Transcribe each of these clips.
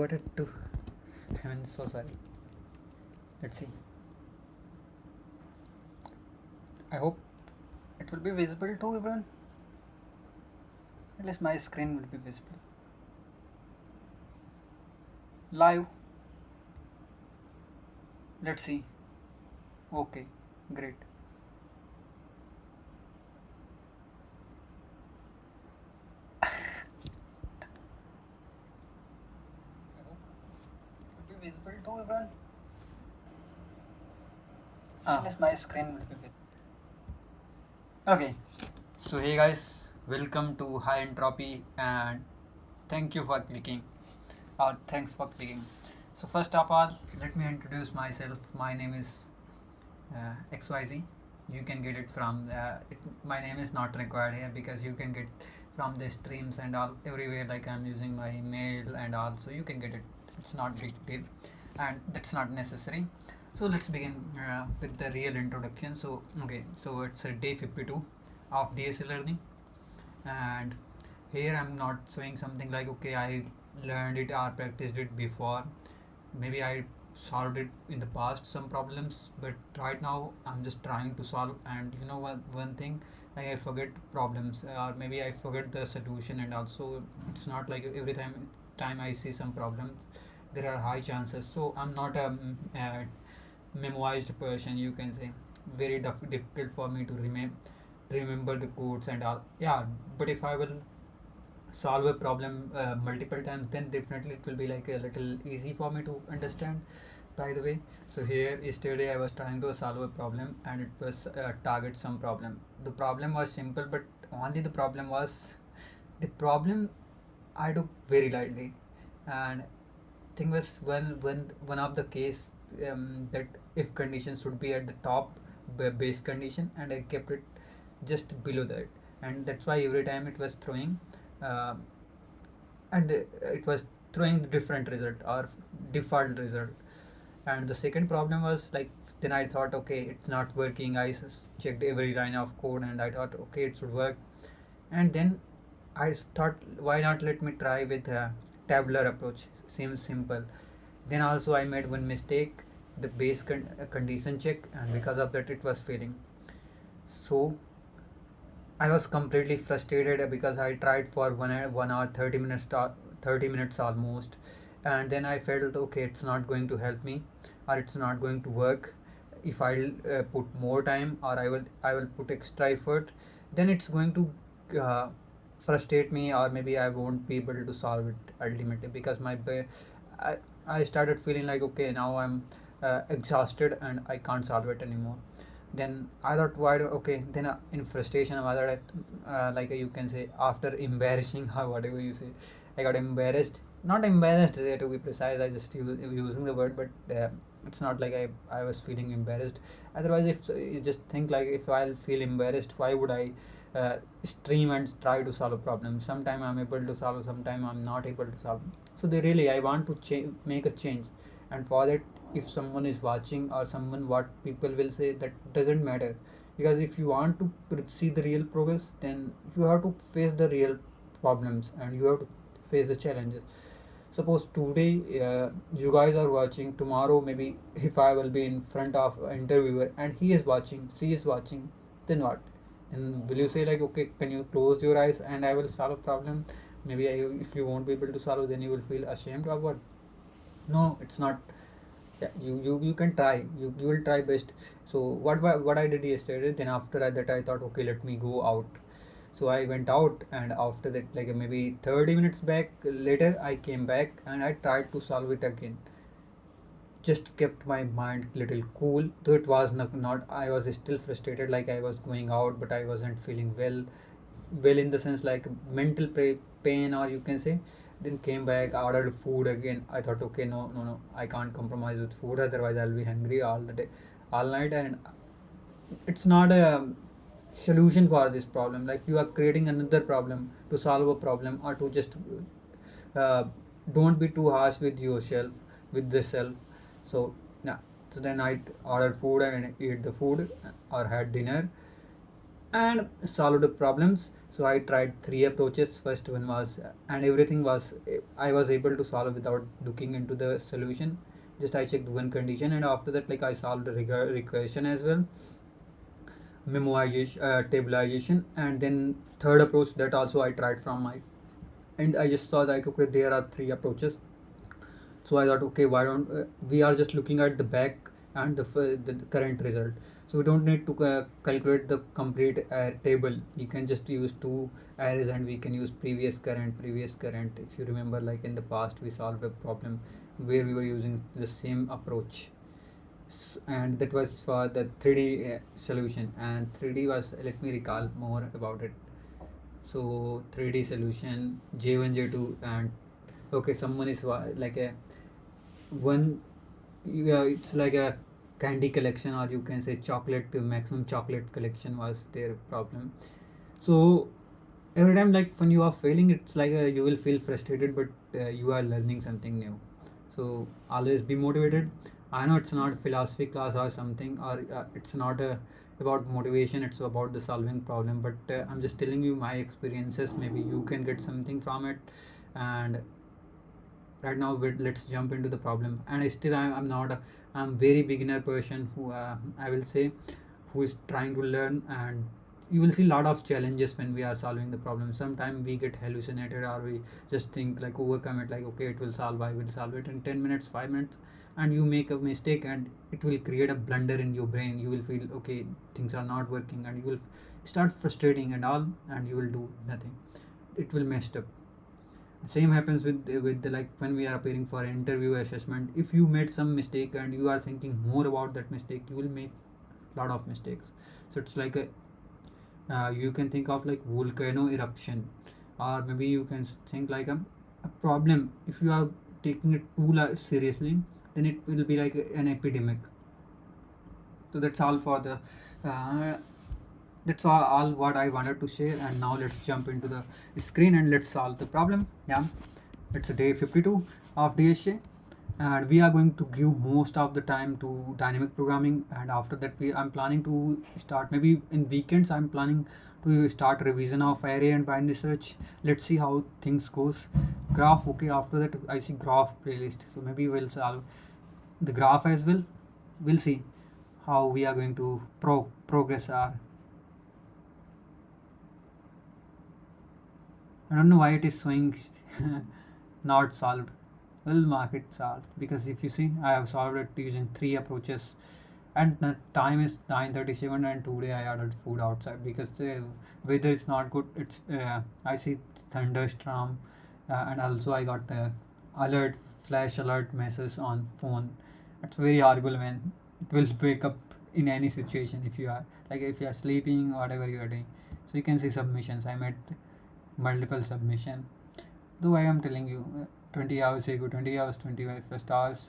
converted to. I'm so sorry. Let's see. I hope it will be visible to everyone. At least my screen will be visible. Live. Let's see. Okay, great. I hope it will be visible to everyone. At least my screen will be visible. Okay, so hey guys, welcome to High Entropy and thank you for clicking. Thanks for clicking. So first of all, let me introduce myself. My name is XYZ. You can get it from my name is not required here because you can get from the streams and all everywhere, like I'm using my mail and all, so you can get it. It's not big deal and that's not necessary. So let's begin with the real introduction. So okay, so it's a day 52 of DSA learning, and here I'm not showing something like okay I learned it or practiced it before. Maybe I solved it in the past some problems, but right now I'm just trying to solve. And you know what, one thing, like I forget problems or maybe I forget the solution, and also it's not like every time I see some problems there are high chances. So I'm not a memorized person, you can say. Very difficult for me to remember the codes and all. Yeah, but if I will solve a problem multiple times, then definitely it will be like a little easy for me to understand. By the way, so here yesterday I was trying to solve a problem and it was target some problem. The problem was simple, but only the problem was the problem I took very lightly. And thing was one of the case that if condition should be at the top base condition, and I kept it just below that, and that's why every time it was throwing uh, and it was throwing the different result or default result. And the second problem was like, then I thought okay it's not working. I checked every line of code and I thought okay it should work. And then I thought why not let me try with a tabular approach, seems simple. Then also I made one mistake, the base condition check, and because of that it was failing. So I was completely frustrated because I tried for 1 hour 30 minutes 30 minutes almost, and then I felt okay it's not going to help me or it's not going to work. If I put more time or I will put extra effort, then it's going to frustrate me, or maybe I won't be able to solve it ultimately because I, I started feeling like okay now I'm exhausted and I can't solve it anymore. Then I thought why okay then in frustration whether like you can say after embarrassing or whatever you say, I got embarrassed, not embarrassed to be precise, I just using the word, but it's not like I was feeling embarrassed. Otherwise if you just think like if I'll feel embarrassed, why would I stream and try to solve a problem? Sometime I'm able to solve, sometime I'm not able to solve. So they really I want to make a change, and for that if someone is watching or someone what people will say, that doesn't matter, because if you want to see the real progress, then you have to face the real problems and you have to face the challenges. Suppose today you guys are watching, tomorrow maybe if I will be in front of an interviewer and he is watching, she is watching, then what? And will you say like okay can you close your eyes and I will solve a problem? Maybe if you won't be able to solve, then you will feel ashamed or what? No, it's not. Yeah, you can try, you will try best. So what I did yesterday, then after that I thought okay let me go out. So I went out, and after that like maybe 30 minutes back later I came back and I tried to solve it again. Just kept my mind little cool, though it was not I was still frustrated, like I was going out but I wasn't feeling well in the sense like mental pain, or you can say. Then came back, ordered food again. I thought okay no I can't compromise with food, otherwise I'll be hungry all the day, all night. And it's not a solution for this problem, like you are creating another problem to solve a problem, or to just uh, don't be too harsh with yourself, with the self. So yeah, so then I ordered food and ate the food or had dinner and solved the problems. So I tried three approaches. First one was, and everything was, I was able to solve without looking into the solution. Just I checked one condition, and after that, like I solved the recursion as well, memoization, tabulation, and then third approach that also I tried from my, and I just saw like, okay, there are three approaches. So I thought, okay, why don't we are just looking at the back and the current result, so we don't need to calculate the complete table. You can just use two arrays and we can use previous current. If you remember, like in the past we solved a problem where we were using the same approach. And that was for the 3D solution, and 3D was, let me recall more about it. So 3D solution, J1, J2, and okay, someone is like a one, yeah, it's like a candy collection, or you can say chocolate, maximum chocolate collection was their problem. So every time, like when you are failing, it's like you will feel frustrated, but you are learning something new. So always be motivated. I know it's not philosophy class or something, or it's not about motivation, it's about the solving problem, but I'm just telling you my experiences, maybe you can get something from it. And right now let's jump into the problem. And still I'm not I'm very beginner person who I will say, who is trying to learn. And you will see a lot of challenges when we are solving the problem. Sometimes we get hallucinated, or we just think like overcome it, like okay, it will solve, I will solve it in 10 minutes, 5 minutes, and you make a mistake and it will create a blunder in your brain. You will feel okay, things are not working, and you will start frustrating and all, and you will do nothing. It will messed up. Same happens with the, like when we are appearing for interview assessment. If you made some mistake and you are thinking more about that mistake, you will make lot of mistakes. So it's like a you can think of like volcano eruption, or maybe you can think like a problem. If you are taking it too seriously, then it will be like an epidemic. So that's all for the uh, that's all what I wanted to share. And now let's jump into the screen and let's solve the problem. Yeah, it's a day 52 of DSA, and we are going to give most of the time to dynamic programming. And after that, I'm planning to start, maybe in weekends I'm planning to start revision of array and binary search. Let's see how things goes. Graph, okay, after that I see graph playlist, so maybe we'll solve the graph as well. We'll see how we are going to progress our. I don't know why it is showing not solved. We'll mark it solved, because if you see, I have solved it using three approaches, and the time is 9:37, and today I ordered food outside because the weather is not good. It's I see thunderstorm, and also I got alert flash alert messages on phone. It's very horrible, man. It will wake up in any situation if you are, like if you are sleeping, whatever you are doing. So you can see submissions. I made multiple submission, though I am telling you 20 hours ago, 20 hours, 21st hours.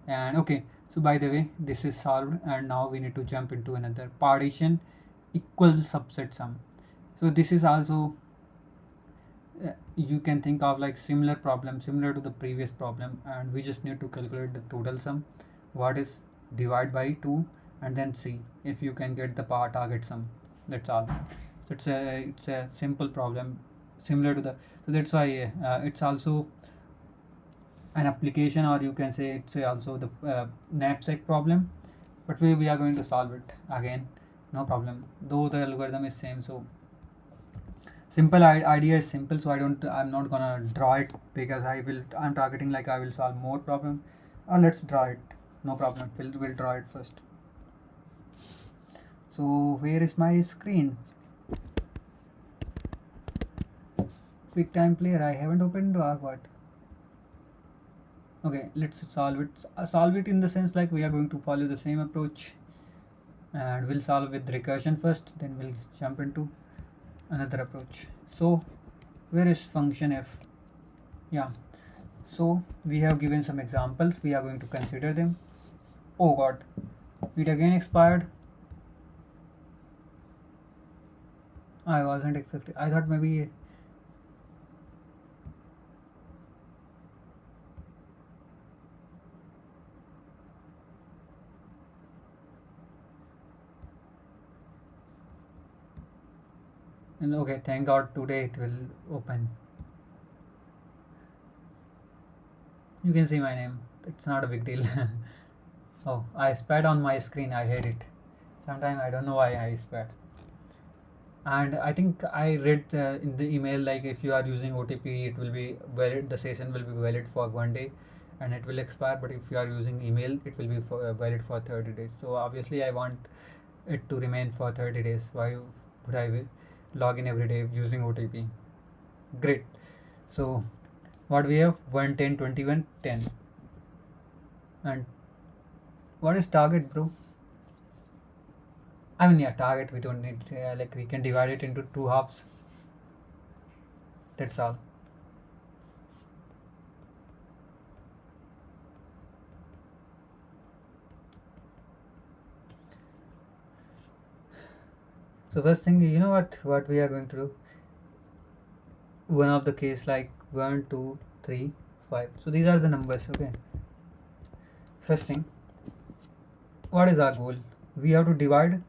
And okay, so by the way, this is solved, and now we need to jump into another partition equals subset sum. So this is also you can think of like similar problem, similar to the previous problem, and we just need to calculate the total sum, what is divide by 2, and then see if you can get the target sum. That's all. So it's a simple problem, similar to the, so that's why it's also an application, or you can say it's also the knapsack problem, but we are going to solve it again, no problem, though the algorithm is same. So simple idea is simple, so I'm not gonna draw it, because I'm targeting like I will solve more problem. Let's draw it, no problem, we'll draw it first. So where is my screen? Quick time player, I haven't opened, or what? Okay, let's solve it. Solve it in the sense like we are going to follow the same approach, and we'll solve with recursion first, then we'll jump into another approach. So where is function f? Yeah, so we have given some examples, we are going to consider them. Oh god, it again expired. I wasn't expecting, I thought maybe. And okay, thank God today it will open. You can see my name. It's not a big deal. Oh, I spat on my screen. I hate it. Sometimes I don't know why I spat. And I think I read in the email, like if you are using OTP, it will be valid. The session will be valid for 1 day, and it will expire. But if you are using email, it will be valid for 30 days. So obviously, I want it to remain for 30 days. Why would I log in every day using OTP? Great. So what we have 1, 10, 21, 10. And what is target, bro? I mean, yeah, target we don't need, like we can divide it into two halves. That's all. So first thing, you know what we are going to do? One of the case like 1, 2, 3, 5. So these are the numbers, okay? First thing, what is our goal? We have to divide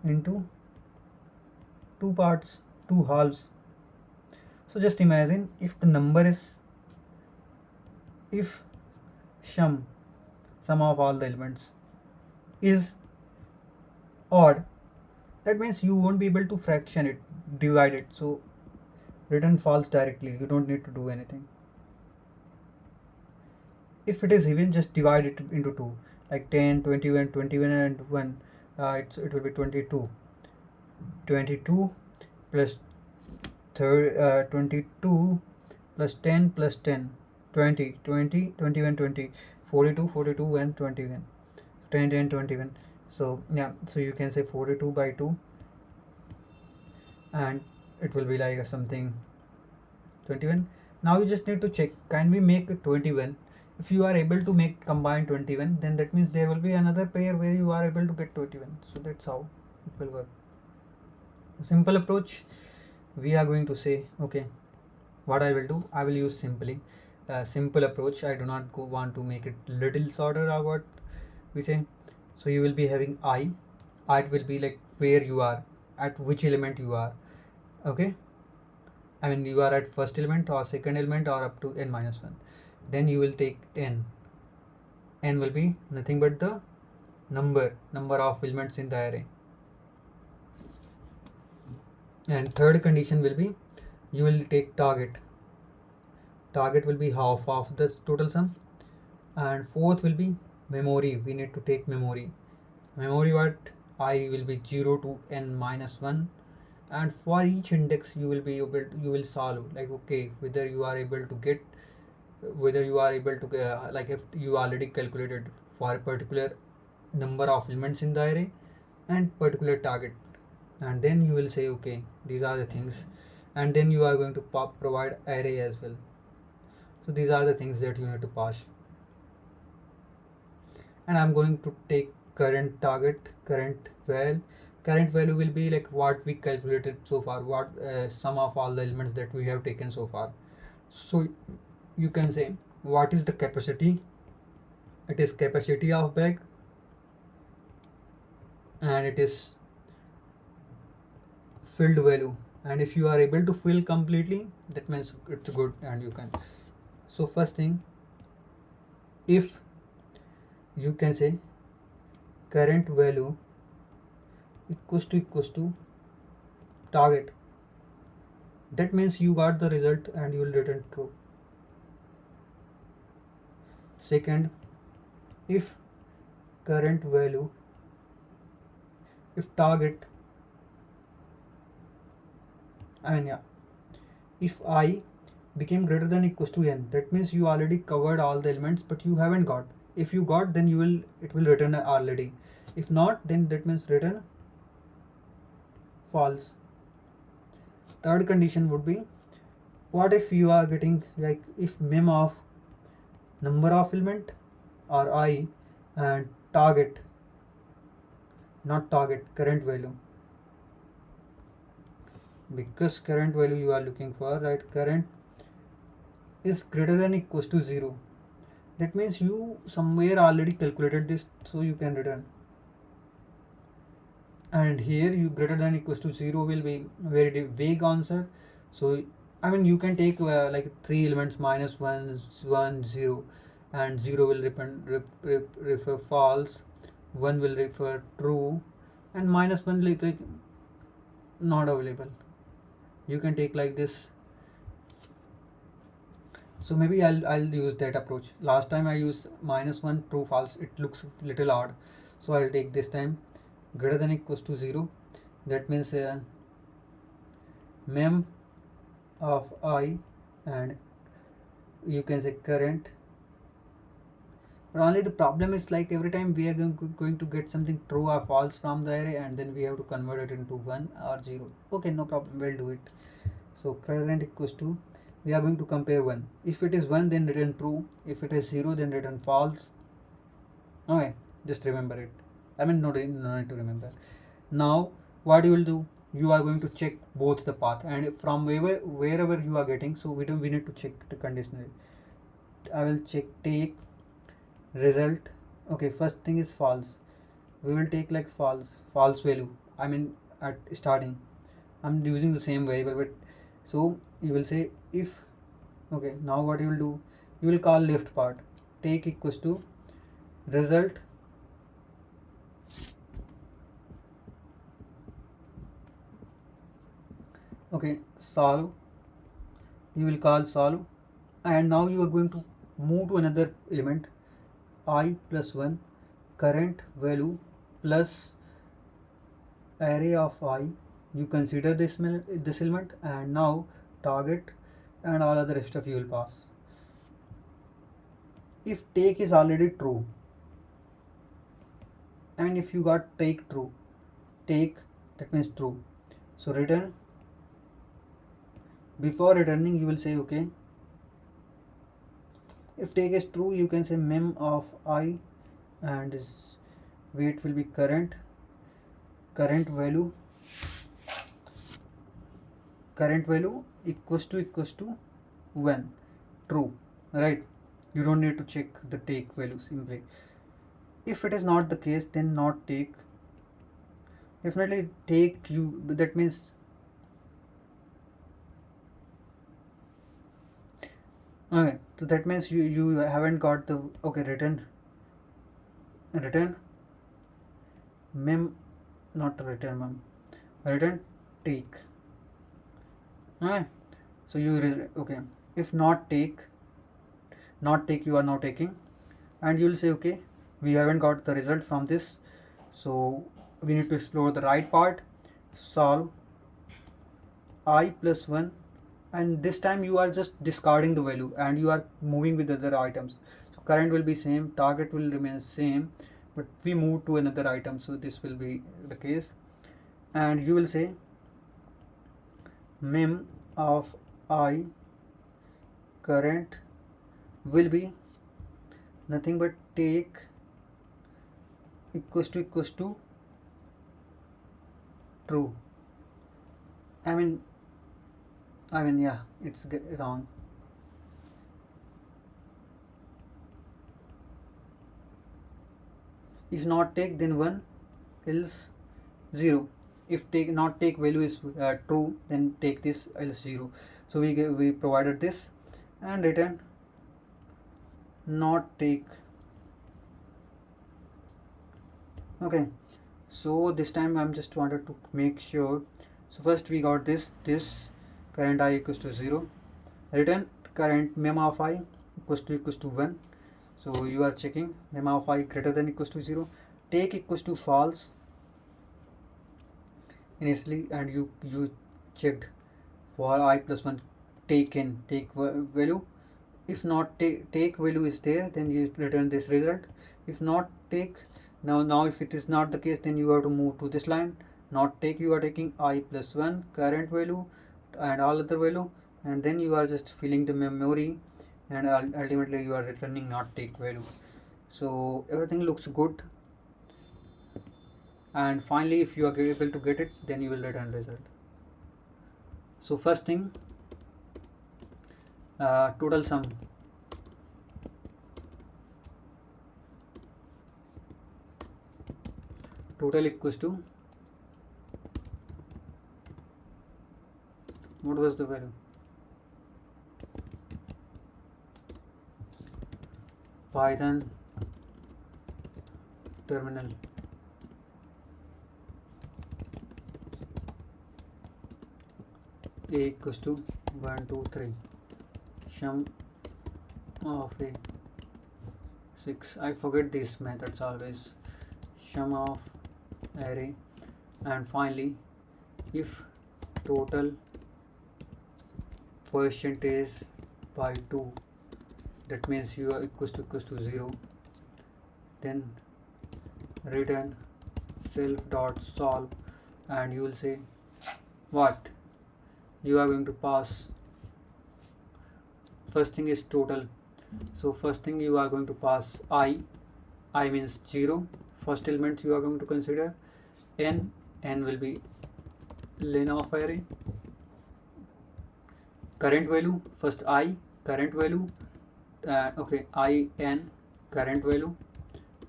into two parts, two halves. So just imagine if the number is, if sum of all the elements is odd, that means you won't be able to fraction it, divide it. So return false directly. You don't need to do anything. If it is even, just divide it into two, like 10, 21, 21 and 1. It will be 22. 22 plus 22 plus 10 plus 10, 20, 20, 21, 20, 42, 42 and 21, 10, 10, 21. So yeah, so you can say 42 by 2, and it will be like something 21. Now you just need to check, can we make it 21? If you are able to make combine 21, then that means there will be another pair where you are able to get 21. So that's how it will work. Simple approach, we are going to say, okay, what I will do, I will use simple approach. I do not want to make it little shorter or what we say. So you will be having I it will be like where you are, at which element you are, okay? I mean, you are at first element or second element or up to n minus 1. Then you will take n. N will be nothing but the number of elements in the array. And third condition will be, you will take target. Target will be half of the total sum. And fourth will be memory. We need to take memory. Memory what? I will be 0 to n minus 1. And for each index you will be able to, you will solve, like okay, whether you are able to get, whether you are able to like if you already calculated for a particular number of elements in the array and particular target, and then you will say okay, these are the things, and then you are going to provide array as well. So these are the things that you need to pass. And I'm going to take current target, current value will be like what we calculated so far, what sum of all the elements that we have taken so far. So you can say, what is the capacity? It is capacity of bag, and it is filled value. And if you are able to fill completely, that means it's good and you can. So first thing, if you can say current value equals to target, that means you got the result and you will return true. Second, if current value, if target, I mean, yeah, if I became greater than equals to n, that means you already covered all the elements but you haven't got. If you got, then it will return already. If not, then that means return false. Third condition would be, what if you are getting, like if mem of number of element or I and target, not target, current value, because current value you are looking for, right? Current is greater than equals to 0, that means you somewhere already calculated this, so you can return. and here you greater than equals to 0 will be very vague answer. So I mean you can take like three elements minus 1 1 0, and 0 will refer false, 1 will refer true, and minus 1 like not available. You can take like this. So maybe I'll use that approach. Last time I used minus 1 true false, it looks little odd, so I'll take this time greater than equals to 0. That means mem of I, and you can say current. But only the problem is like every time we are going to get something true or false from the array, and then we have to convert it into 1 or 0. Okay, no problem, we'll do it. So current equals to, we are going to compare 1. If it is 1 then return true, if it is 0 then return false. Okay, just remember it. I mean no need to remember. Now what you will do, you are going to check both the path, and from wherever you are getting, so we need to check the conditional. I will check take result. Okay, first thing is false, we will take like false value. I mean at starting I'm using the same variable, but so you will say if, okay, now what you will do, you will call left part take equals to result, okay, solve, you will call solve, and now you are going to move to another element I plus 1 current value plus array of I, you consider this element, and now target and all other stuff you will pass. If take is already true, I mean if you got take true, take that means true, so return. Before returning you will say okay, if take is true you can say mem of I, and this weight will be current value equals to 1 true, right? You don't need to check the take value simply. If it is not the case, then not take, definitely take you, that means okay, so that means you haven't got the, okay, return mem, not return mem, return take. Alright, so you okay, if not take you are now taking, and you will say okay, we haven't got the result from this, so we need to explore the right part. Solve I plus 1, and this time you are just discarding the value and you are moving with other items. So current will be same, target will remain same, but we move to another item, so this will be the case. And you will say mem of I current will be nothing but take equals to true. I mean yeah, it's wrong. If not take then 1, else 0. If not take value is true, then take this, else 0. So we provided this, and return not take. Okay, so this time I'm just wanted to make sure. So first we got this current I equals to 0, return current mem of I equals to 1. So you are checking mem of I greater than equals to 0, take equals to false initially, and you checked for I plus 1 take value. If not take value is there, then you return this result. If not take, now if it is not the case, then you have to move to this line. Not take, you are taking I plus 1 current value and all other value, and then you are just filling the memory, and ultimately you are returning not take value. So everything looks good, and finally if you are able to get it, then you will return result. So first thing, total sum, total equals to What was the value? Python terminal. A equals to 1, 2, 3. Sum of a 6. I forget these methods always. Sum of array, and finally if total percentage by 2, that means you are equals to 0, then return self dot solve, and you will say what you are going to pass. First thing is total, so first thing you are going to pass I means 0. First element you are going to consider n will be len of array. Current value, first I current value, okay, I n current value,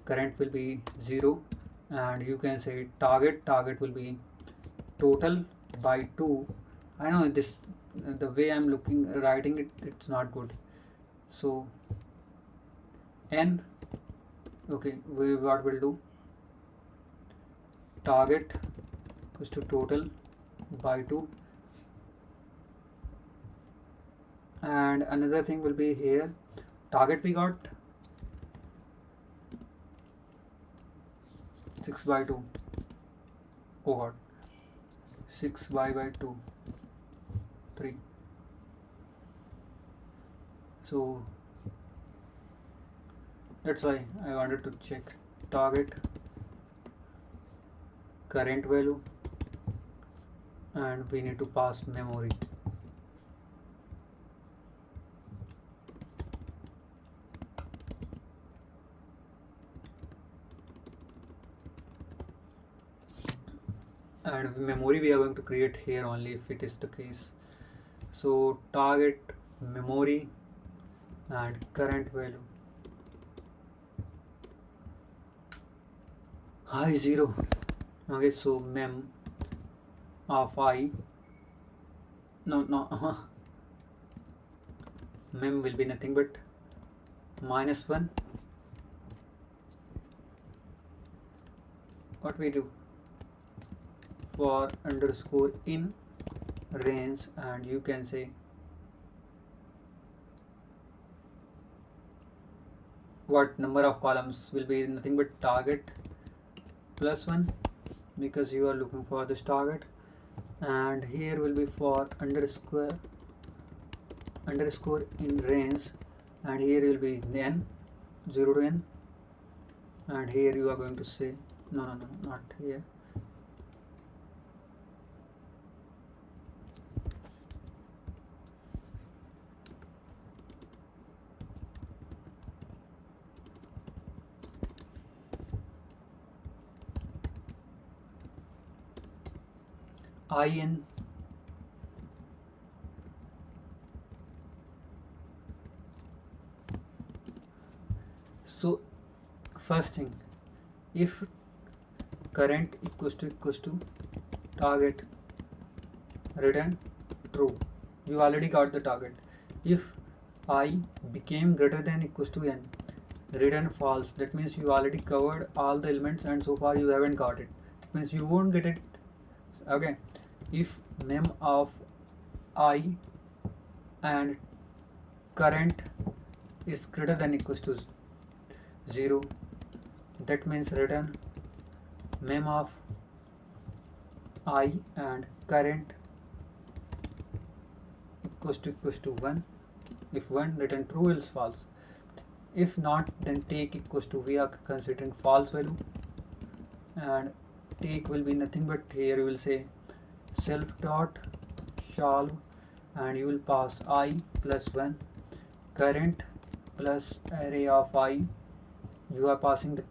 current will be 0, and you can say target will be total by 2. I know this, the way I'm writing it, it's not good. So n, okay, what we'll do, target equals to total by 2, and another thing will be here, target we got 6 by 2. Oh god, 6 by 2, 3. So that's why I wanted to check target current value, and we need to pass memory. And memory we are going to create here only if it is the case. So target memory and current value I 0. Okay, so mem of I, mem will be nothing but -1. What we do, for underscore in range, and you can say what number of columns will be nothing but target +1, because you are looking for this target, and here will be for underscore in range, and here will be n 0 to n, and here you are going to say no, not here, in. So first thing, if current equals to target, return true. You already got the target. If I became greater than equals to n, return false. That means you already covered all the elements and so far you haven't got it. That means you won't get it. Okay, if mem of I and current is greater than equals to 0, that means return mem of I and current equals to 1. If 1, return true, else false. If not, then take equals to, we are considering false value, and take will be nothing but, here you will say self dot solve, and you will pass I +1 current plus array of I. You are passing the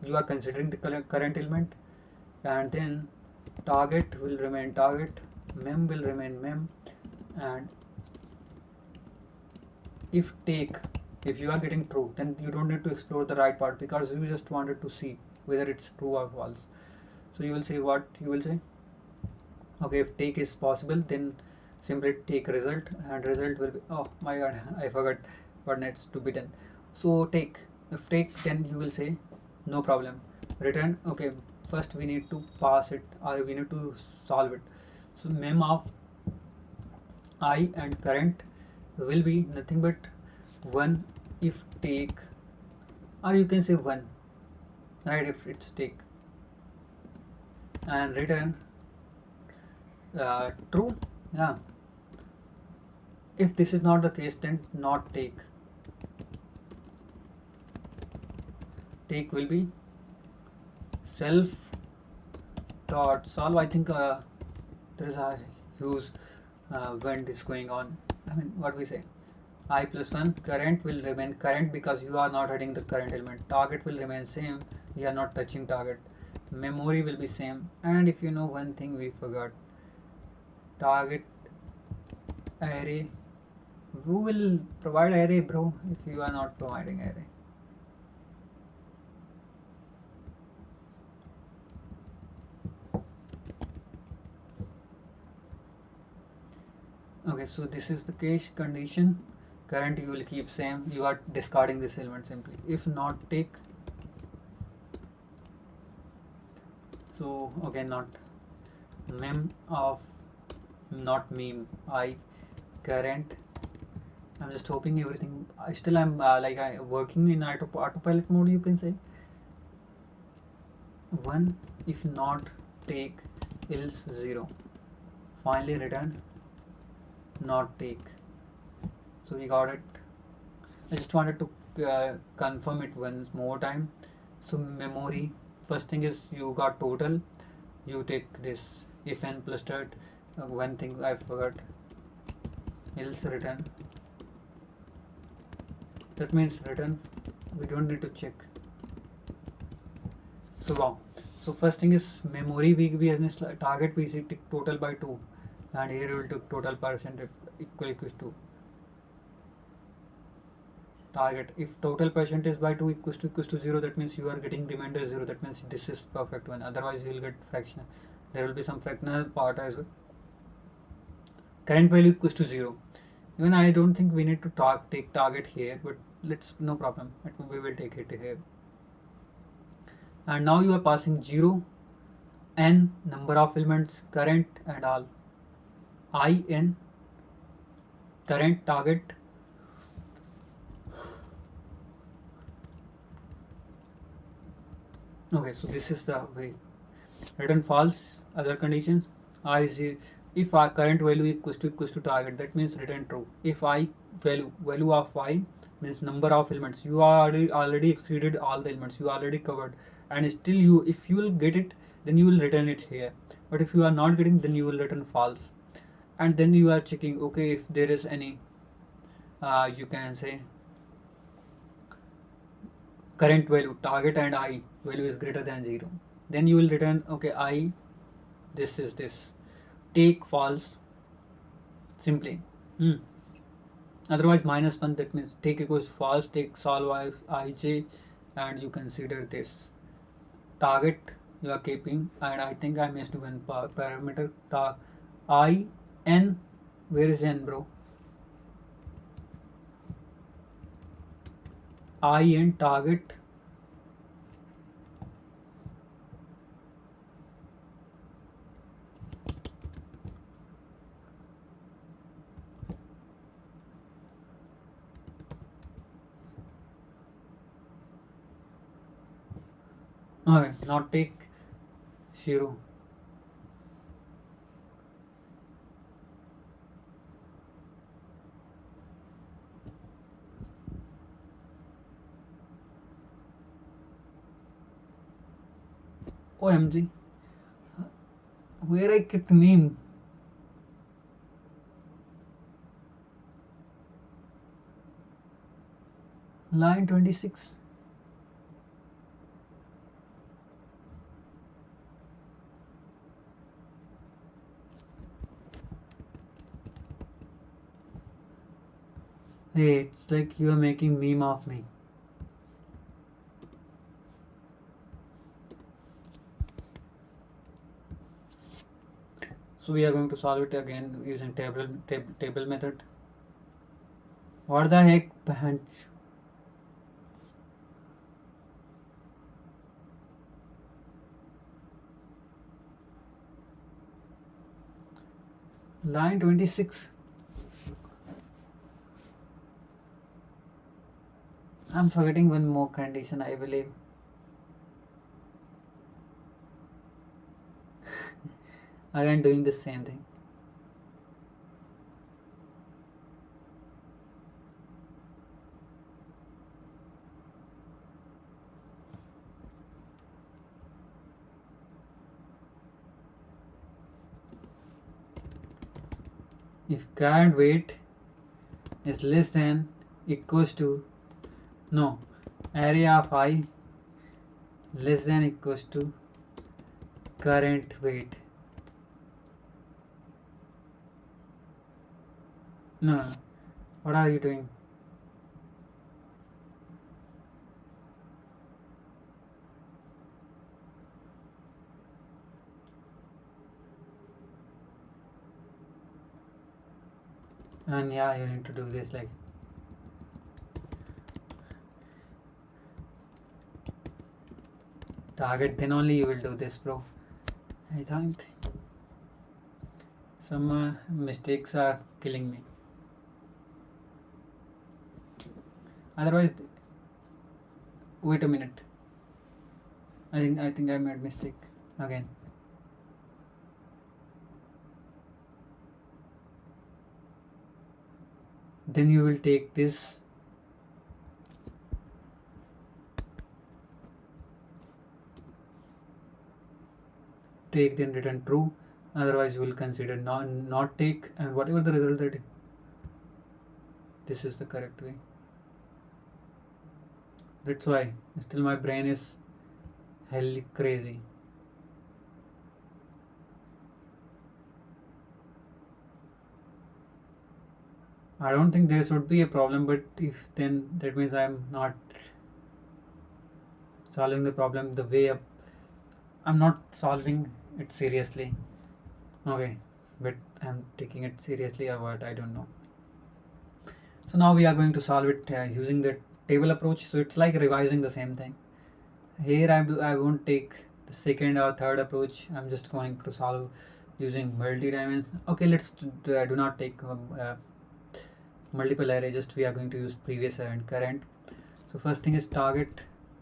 you are considering the current element, and then target will remain target, mem will remain mem, and if you are getting true, then you don't need to explore the right part, because you just wanted to see whether it's true or false. So you will say what you will say, Okay, if take is possible, then simply take result, and result will be, oh my god, I forgot what needs to be done. So take, if take, then you will say no problem, return. Okay, first we need to pass it, or we need to solve it. So mem of I and current will be nothing but 1 if take, or you can say 1, right, if it's take, and return true. Yeah, if this is not the case, then not take. Take will be self dot solve. I think there is a huge wind is going on. I mean, what we say, I plus 1, current will remain current because you are not adding the current element. Target will remain same, you are not touching target. Memory will be same. And if you know one thing we forgot, target array, who will provide array, bro, if you are not providing array? Okay, so this is the case condition. Current you will keep same, you are discarding this element simply. If not take, so okay, not mem of, not meme, I current. I'm just hoping everything, still I'm like I working in autopilot mode, you can say. 1 if not take, else 0, finally return not take. So we got it. I just wanted to confirm it once more time. So memory, first thing is you got total, you take this if n plus that. One thing I forgot, else return. That means return, we don't need to check. So wow. So first thing is memory, we as target we see take total by 2, and here we will take total percent equals to target. If total percent is by 2 equals to 0, that means you are getting remainder 0, that means this is perfect one, otherwise you will get fractional, there will be some fractional part as well. Current value equals to 0. Even I don't think we need to take target here, but let's, no problem, we will take it here. And now you are passing 0, n number of elements, current and all, I n current, target. Okay, so this is the way. Return false, other conditions. I is, if our current value equals to target, that means return true. If I value of I means number of elements, you are already exceeded all the elements, you already covered, and still you, if you will get it, then you will return it here. But if you are not getting, then you will return false. And then you are checking, okay, if there is any you can say current value, target and I value is greater than 0, then you will return, okay, I, this is this, take false simply. Otherwise -1, that means take equals false, take solve ij, and you consider this target you are keeping. And I think I missed one parameter, I n, where is n, bro? I n target, okay, not take 0. OMG, where I kept meme. Line 26. Hey, it's like you are making meme of me. So we are going to solve it again using table method. What the heck, bench? Line 26. I'm forgetting one more condition, I believe. Again doing the same thing. If current weight is less than equals to area of I less than equals to current weight. No, what are you doing? And yeah, you need to do this like target, then only you will do this, bro. I think some mistakes are killing me. Otherwise, wait a minute. I think I made mistake again. Then you will take this take, then return true, otherwise you will consider not take, and whatever the result that this is the correct way. That's why still my brain is hell crazy. I don't think there should be a problem, but if then that means I am not solving the problem the way up. I'm not solving it seriously. Okay, but I'm taking it seriously or what, I don't know. So now we are going to solve it using the table approach. So it's like revising the same thing. Here I won't take the second or third approach. I'm just going to solve using multi-dimension. Okay, let's do not take multiple array, just we are going to use previous and current. So first thing is target.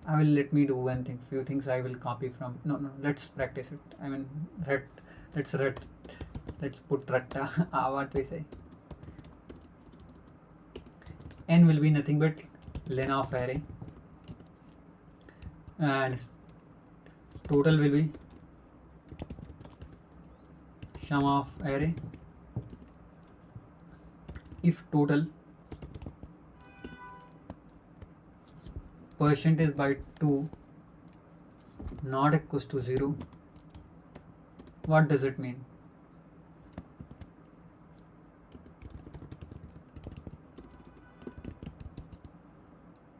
Let me do one thing, few things I will copy from, no, let's practice it. I mean, let's put what we say. N will be nothing but len of array, and total will be sum of array. If total percentage by 2 not equals to 0, what does it mean?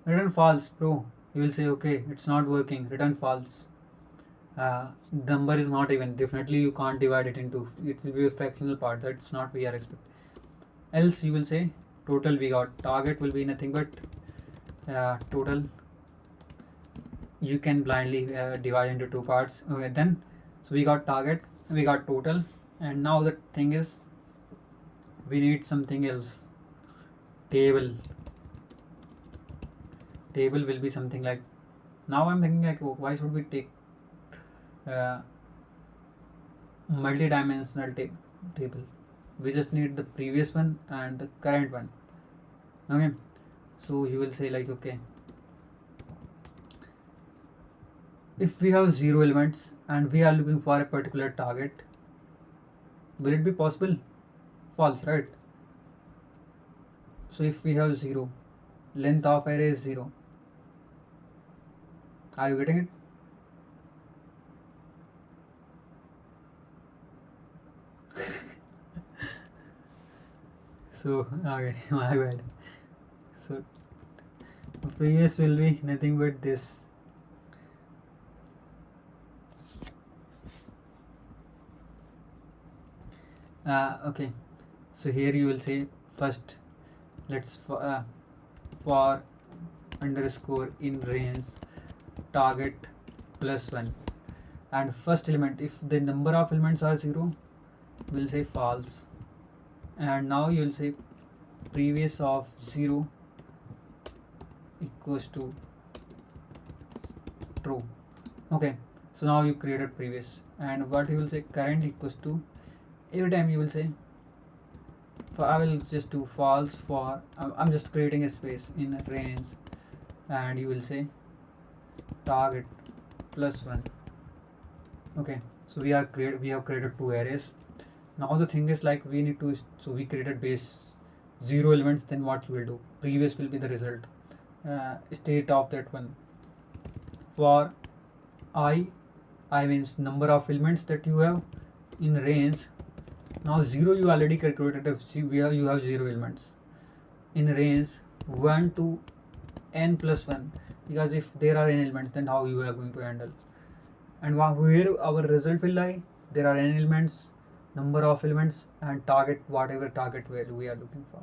Return false, bro. You will say, okay, it's not working, return false. Number is not even, definitely you can't divide it into, it will be a fractional part, that's not we are expecting. Else you will say total we got, target will be nothing but total. You can blindly divide into two parts. Okay, then so we got target, we got total, and now the thing is we need something else. Table will be something like, now I'm thinking like, oh, why should we take multi-dimensional table? We just need the previous one and the current one. Okay, so you will say like, okay, if we have 0 elements and we are looking for a particular target, will it be possible? False, right? So if we have 0, length of array is 0. Are you getting it? So okay, my bad. So previous will be nothing but this. Okay, so here you will say first, let's for underscore in range target plus 1, and first element, if the number of elements are 0, we'll say false. And now you will say previous of 0 equals to true. Okay, so now you created previous, and what you will say current equals to, every time you will say, I will just do false for, I'm just creating a space in range, and you will say target plus 1. Okay, so we have created two arrays. Now the thing is, like, we need to, so we created base 0 elements, then what you will do, previous will be the result, state of that one. For I means number of elements that you have in range. Now 0 you already calculated, you have 0 elements in range 1 to n plus 1, because if there are n elements, then how you are going to handle, and where our result will lie, there are n elements, number of elements, and target, whatever target value we are looking for.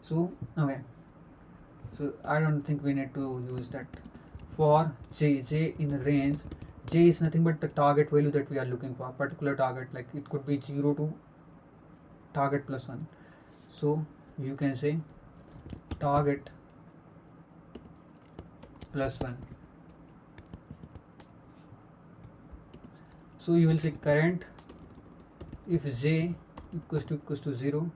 So okay, so I don't think we need to use that. For j in range, j is nothing but the target value that we are looking for, particular target, like it could be 0 to target plus 1. So you can say target plus 1. So you will say current if j equals to 0.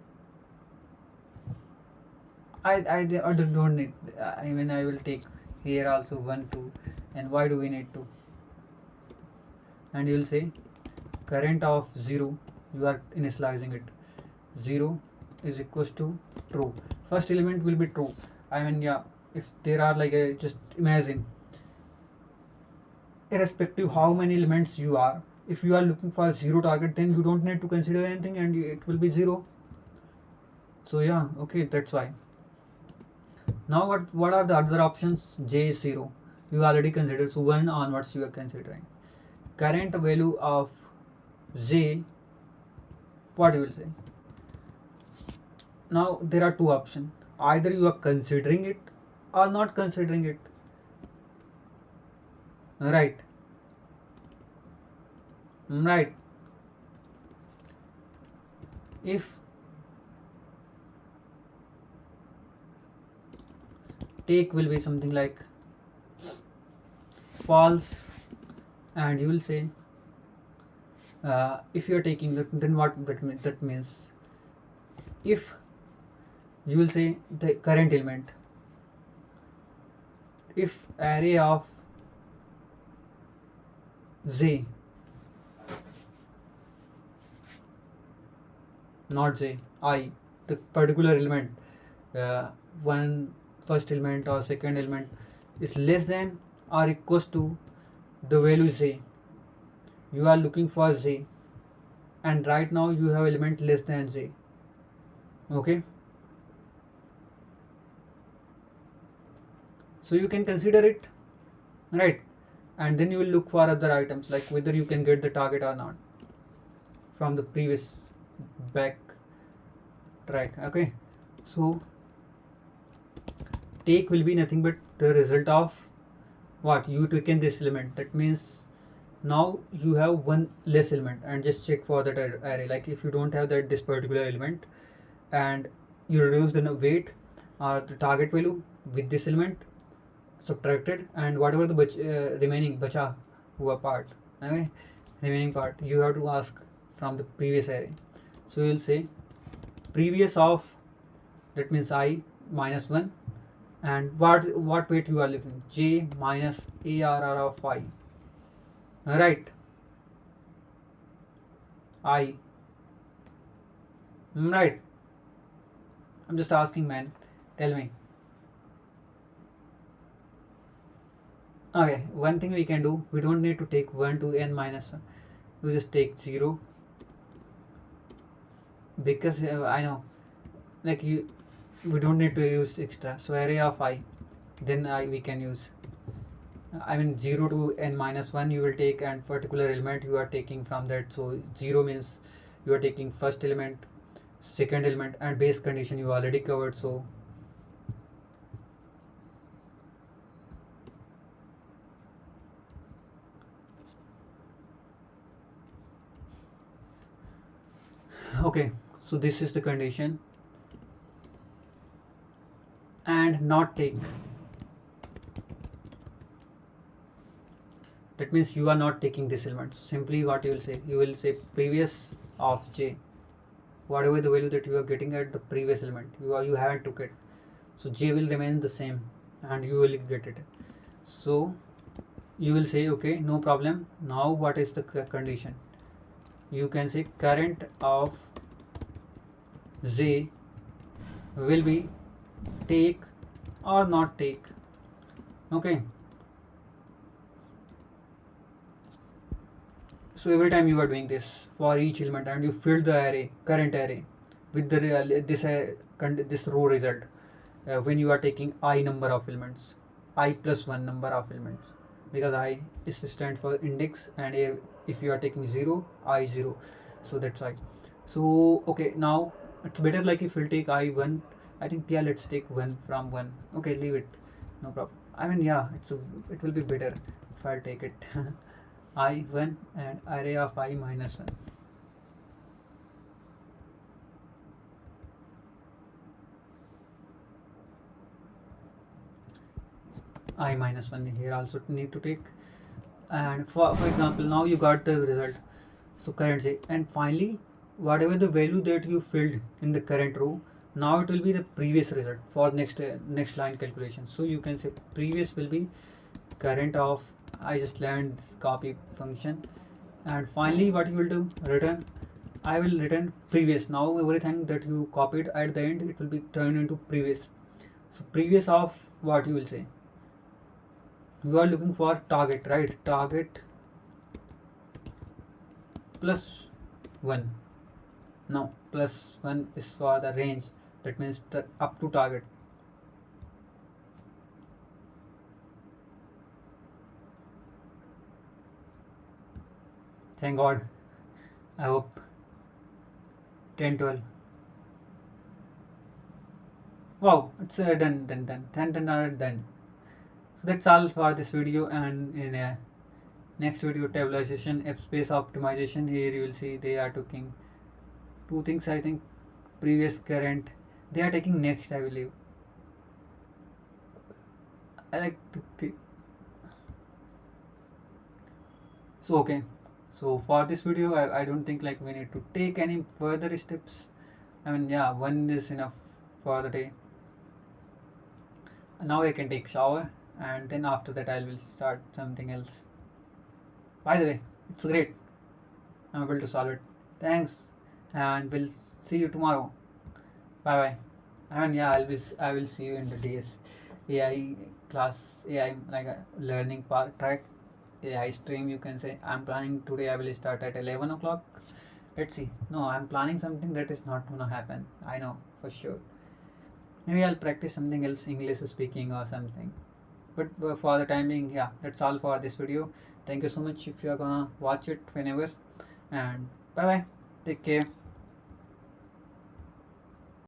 I don't need, I mean, I will take here also 1 2, and why do we need to, and you will say current of 0, you are initializing it, 0 is equals to true. First element will be true. I mean, yeah, if there are like just imagine, irrespective how many elements you are, if you are looking for 0 target, then you don't need to consider anything, and it will be 0. So yeah, okay, that's why. Now what are the other options? J is 0, you already considered, so 1 onwards you are considering. Current value of j, what you will say? Now there are two options, either you are considering it or not considering it, right? Right. If take will be something like false, and you will say if you are taking that, then what that means, if you will say the current element, if array of j, not j, I, the particular element, one first element or second element is less than or equals to the value j, you are looking for j, and right now you have element less than j. Okay, so you can consider it, right? And then you will look for other items, like whether you can get the target or not from the previous back track. Okay, so take will be nothing but the result of what you taken this element, that means now you have one less element, and just check for that array, like if you don't have that this particular element, and you reduce the weight or the target value with this element subtracted, and whatever the remaining bacha hua part, okay, remaining part, you have to ask from the previous array. So you will say previous of, that means I minus 1, and what weight you are looking, j minus arr of I, right? I, right? I'm just asking, man, tell me. Okay, one thing we can do, we don't need to take 1 to n minus 1, we just take 0, because I know, like we don't need to use extra, so array of I, then we can use, I mean 0 to n minus 1 you will take, and particular element you are taking from that, so 0 means you are taking first element, second element, and base condition you already covered. So okay, so this is the condition. And not take, that means you are not taking this element. So simply what you will say previous of j, whatever the value that you are getting at the previous element, you haven't took it, so j will remain the same and you will get it. So you will say okay, no problem. Now what is the condition? You can say current of j will be take or not take. Okay, so every time you are doing this for each element and you fill the array, current array, with the this row result, when you are taking I number of elements, I plus 1 number of elements, because I is stand for index, and if you are taking 0, I 0, so that's why. So okay, now it's better like if we'll take I1, I think yeah, let's take 1 from 1. Okay, leave it, no problem. I mean yeah, it will be better if I'll take it I1 and array of I minus 1. I minus 1 here also need to take. And for example, now you got the result, so current j, and finally whatever the value that you filled in the current row, now it will be the previous result for next line calculation. So you can say previous will be current of, I just learned this copy function, and finally what you will do, return, I will return previous. Now everything that you copied at the end, it will be turned into previous. So previous of what you will say, you are looking for target, right? Target plus 1. No, plus 1 is for the range, that means up to target. Thank God, I hope 10 12. Wow, it's done 10 are done. So that's all for this video, and in next video, tabularization, F space optimization, here you will see they are taking two things, I think, previous, current, they are taking next, I believe. I like to take. So okay, so for this video I don't think like we need to take any further steps. I mean yeah, one is enough for the day. Now I can take shower, and then after that I will start something else. By the way, it's great, I'm able to solve it. Thanks, and we'll see you tomorrow. Bye bye. I mean yeah, I will see you in the DSA class, AI like a learning part track, AI stream, you can say. I'm planning today I will start at 11 o'clock. Let's see. No, I'm planning something that is not gonna happen, I know for sure. Maybe I'll practice something else, English speaking or something. But for the time being, yeah, that's all for this video. Thank you so much if you're gonna watch it whenever, and bye bye, take care.